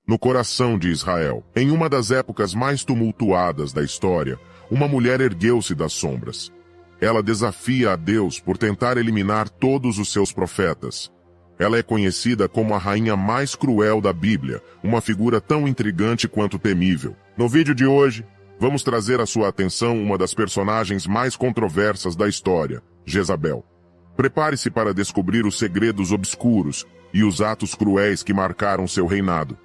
no coração de Israel. Em uma das épocas mais tumultuadas da história, uma mulher ergueu-se das sombras. Ela desafia a Deus por tentar eliminar todos os seus profetas. Ela é conhecida como a rainha mais cruel da Bíblia, uma figura tão intrigante quanto temível. No vídeo de hoje, vamos trazer à sua atenção uma das personagens mais controversas da história, Jezabel. Prepare-se para descobrir os segredos obscuros e os atos cruéis que marcaram seu reinado.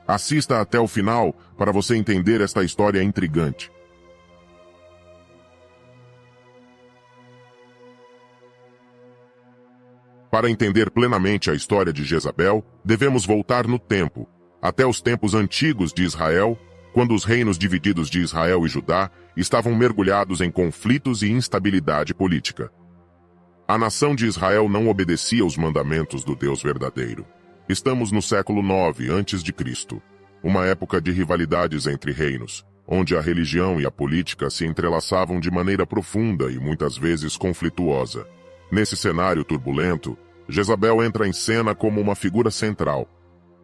Assista até o final para você entender esta história intrigante. Para entender plenamente a história de Jezabel, devemos voltar no tempo, até os tempos antigos de Israel, quando os reinos divididos de Israel e Judá estavam mergulhados em conflitos e instabilidade política. A nação de Israel não obedecia os mandamentos do Deus verdadeiro. Estamos no século IX a.C., uma época de rivalidades entre reinos, onde a religião e a política se entrelaçavam de maneira profunda e muitas vezes conflituosa. Nesse cenário turbulento, Jezabel entra em cena como uma figura central.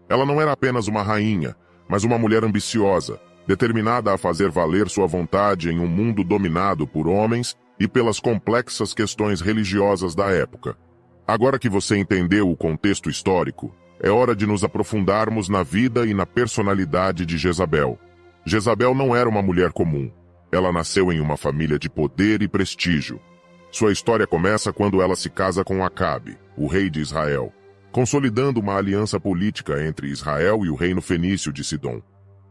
Ela não era apenas uma rainha, mas uma mulher ambiciosa, determinada a fazer valer sua vontade em um mundo dominado por homens e pelas complexas questões religiosas da época. Agora que você entendeu o contexto histórico, é hora de nos aprofundarmos na vida e na personalidade de Jezabel. Jezabel não era uma mulher comum. Ela nasceu em uma família de poder e prestígio. Sua história começa quando ela se casa com Acabe, o rei de Israel, consolidando uma aliança política entre Israel e o reino fenício de Sidom.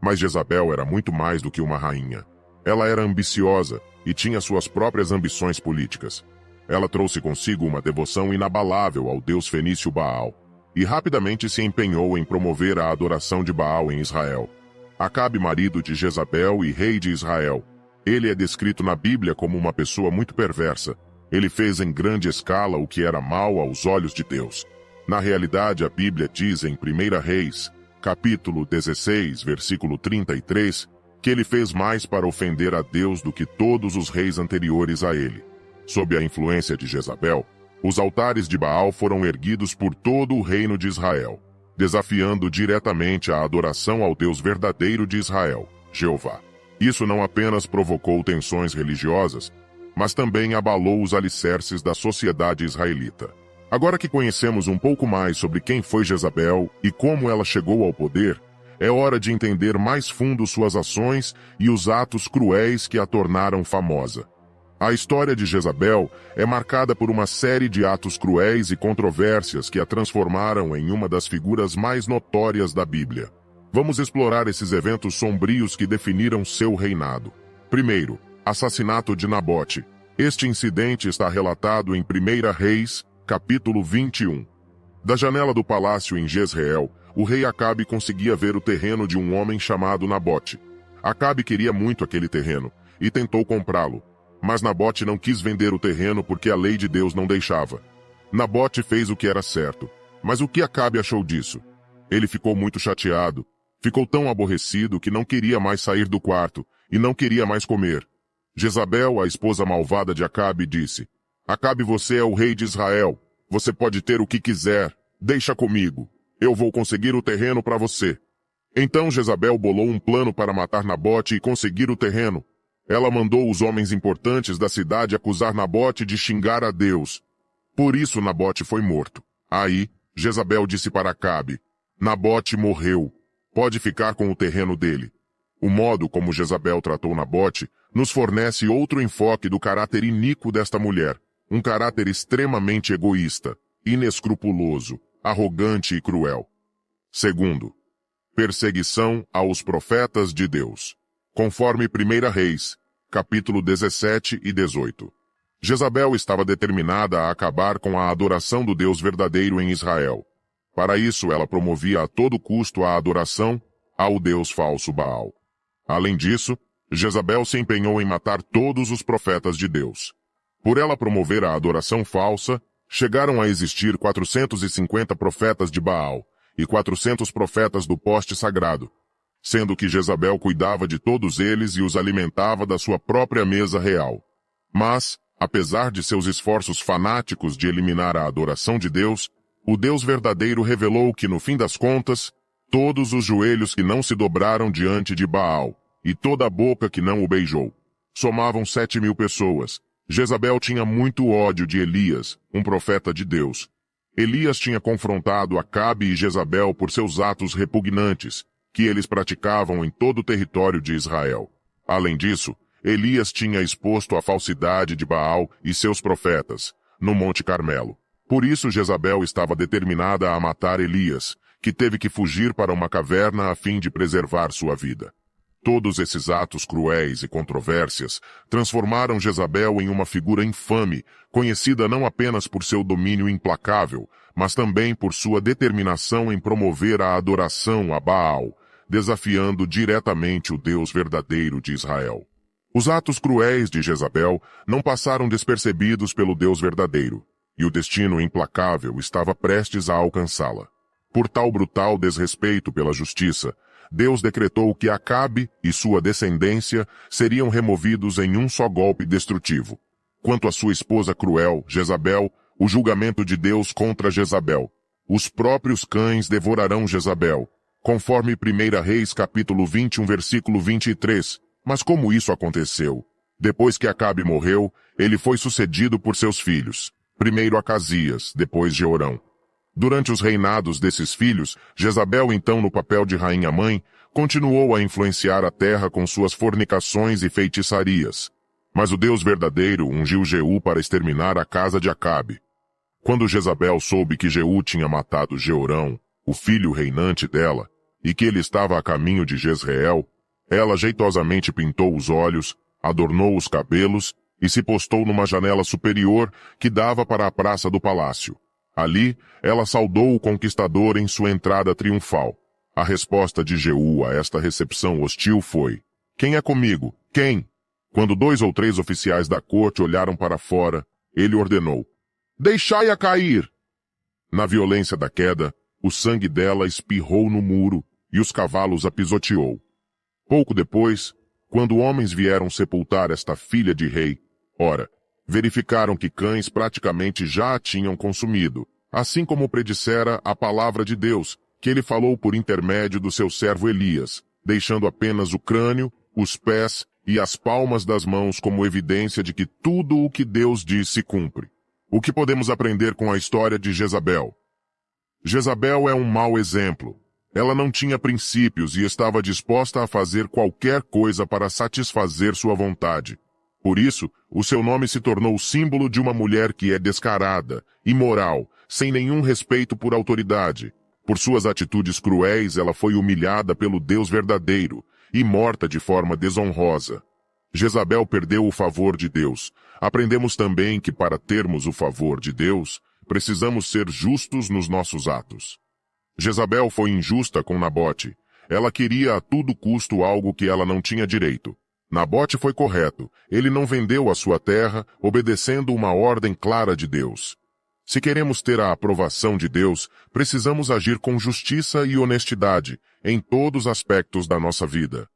Mas Jezabel era muito mais do que uma rainha. Ela era ambiciosa e tinha suas próprias ambições políticas. Ela trouxe consigo uma devoção inabalável ao deus fenício Baal, e rapidamente se empenhou em promover a adoração de Baal em Israel. Acabe, marido de Jezabel e rei de Israel. Ele é descrito na Bíblia como uma pessoa muito perversa. Ele fez em grande escala o que era mal aos olhos de Deus. Na realidade, a Bíblia diz em 1 Reis, capítulo 16, versículo 33, que ele fez mais para ofender a Deus do que todos os reis anteriores a ele. Sob a influência de Jezabel, os altares de Baal foram erguidos por todo o reino de Israel, desafiando diretamente a adoração ao Deus verdadeiro de Israel, Jeová. Isso não apenas provocou tensões religiosas, mas também abalou os alicerces da sociedade israelita. Agora que conhecemos um pouco mais sobre quem foi Jezabel e como ela chegou ao poder, é hora de entender mais fundo suas ações e os atos cruéis que a tornaram famosa. A história de Jezabel é marcada por uma série de atos cruéis e controvérsias que a transformaram em uma das figuras mais notórias da Bíblia. Vamos explorar esses eventos sombrios que definiram seu reinado. Primeiro, assassinato de Nabote. Este incidente está relatado em 1 Reis, capítulo 21. Da janela do palácio em Jezreel, o rei Acabe conseguia ver o terreno de um homem chamado Nabote. Acabe queria muito aquele terreno e tentou comprá-lo. Mas Nabote não quis vender o terreno porque a lei de Deus não deixava. Nabote fez o que era certo. Mas o que Acabe achou disso? Ele ficou muito chateado. Ficou tão aborrecido que não queria mais sair do quarto e não queria mais comer. Jezabel, a esposa malvada de Acabe, disse: Acabe, você é o rei de Israel. Você pode ter o que quiser. Deixa comigo. Eu vou conseguir o terreno para você. Então Jezabel bolou um plano para matar Nabote e conseguir o terreno. Ela mandou os homens importantes da cidade acusar Nabote de xingar a Deus. Por isso Nabote foi morto. Aí, Jezabel disse para Acabe: Nabote morreu. Pode ficar com o terreno dele. O modo como Jezabel tratou Nabote nos fornece outro enfoque do caráter iníquo desta mulher. Um caráter extremamente egoísta, inescrupuloso, arrogante e cruel. Segundo, perseguição aos profetas de Deus. Conforme 1 Reis, capítulo 17 e 18. Jezabel estava determinada a acabar com a adoração do Deus verdadeiro em Israel. Para isso, ela promovia a todo custo a adoração ao Deus falso Baal. Além disso, Jezabel se empenhou em matar todos os profetas de Deus. Por ela promover a adoração falsa, chegaram a existir 450 profetas de Baal e 400 profetas do poste sagrado, sendo que Jezabel cuidava de todos eles e os alimentava da sua própria mesa real. Mas, apesar de seus esforços fanáticos de eliminar a adoração de Deus, o Deus verdadeiro revelou que, no fim das contas, todos os joelhos que não se dobraram diante de Baal, e toda a boca que não o beijou. Somavam 7.000 pessoas. Jezabel tinha muito ódio de Elias, um profeta de Deus. Elias tinha confrontado Acabe e Jezabel por seus atos repugnantes, que eles praticavam em todo o território de Israel. Além disso, Elias tinha exposto a falsidade de Baal e seus profetas, no Monte Carmelo. Por isso Jezabel estava determinada a matar Elias, que teve que fugir para uma caverna a fim de preservar sua vida. Todos esses atos cruéis e controvérsias transformaram Jezabel em uma figura infame, conhecida não apenas por seu domínio implacável, mas também por sua determinação em promover a adoração a Baal, desafiando diretamente o Deus verdadeiro de Israel. Os atos cruéis de Jezabel não passaram despercebidos pelo Deus verdadeiro, e o destino implacável estava prestes a alcançá-la. Por tal brutal desrespeito pela justiça, Deus decretou que Acabe e sua descendência seriam removidos em um só golpe destrutivo. Quanto à sua esposa cruel, Jezabel, o julgamento de Deus contra Jezabel. Os próprios cães devorarão Jezabel, conforme 1 Reis capítulo 21, versículo 23. Mas como isso aconteceu? Depois que Acabe morreu, ele foi sucedido por seus filhos. Primeiro Acasias, depois Jeorão. Durante os reinados desses filhos, Jezabel, então no papel de rainha-mãe, continuou a influenciar a terra com suas fornicações e feitiçarias. Mas o Deus verdadeiro ungiu Jeú para exterminar a casa de Acabe. Quando Jezabel soube que Jeú tinha matado Jeorão, o filho reinante dela, e que ele estava a caminho de Jezreel, ela jeitosamente pintou os olhos, adornou os cabelos e se postou numa janela superior que dava para a praça do palácio. Ali, ela saudou o conquistador em sua entrada triunfal. A resposta de Jeú a esta recepção hostil foi: "Quem é comigo? Quem?" Quando 2 ou 3 oficiais da corte olharam para fora, ele ordenou: "Deixai-a cair!" Na violência da queda, o sangue dela espirrou no muro e os cavalos a pisoteou. Pouco depois, quando homens vieram sepultar esta filha de rei, ora, verificaram que cães praticamente já a tinham consumido, assim como predissera a palavra de Deus, que ele falou por intermédio do seu servo Elias, deixando apenas o crânio, os pés e as palmas das mãos como evidência de que tudo o que Deus diz se cumpre. O que podemos aprender com a história de Jezabel? Jezabel é um mau exemplo. Ela não tinha princípios e estava disposta a fazer qualquer coisa para satisfazer sua vontade. Por isso, o seu nome se tornou símbolo de uma mulher que é descarada, imoral, sem nenhum respeito por autoridade. Por suas atitudes cruéis, ela foi humilhada pelo Deus verdadeiro e morta de forma desonrosa. Jezabel perdeu o favor de Deus. Aprendemos também que para termos o favor de Deus, precisamos ser justos nos nossos atos. Jezabel foi injusta com Nabote. Ela queria a todo custo algo que ela não tinha direito. Nabote foi correto. Ele não vendeu a sua terra, obedecendo uma ordem clara de Deus. Se queremos ter a aprovação de Deus, precisamos agir com justiça e honestidade em todos os aspectos da nossa vida.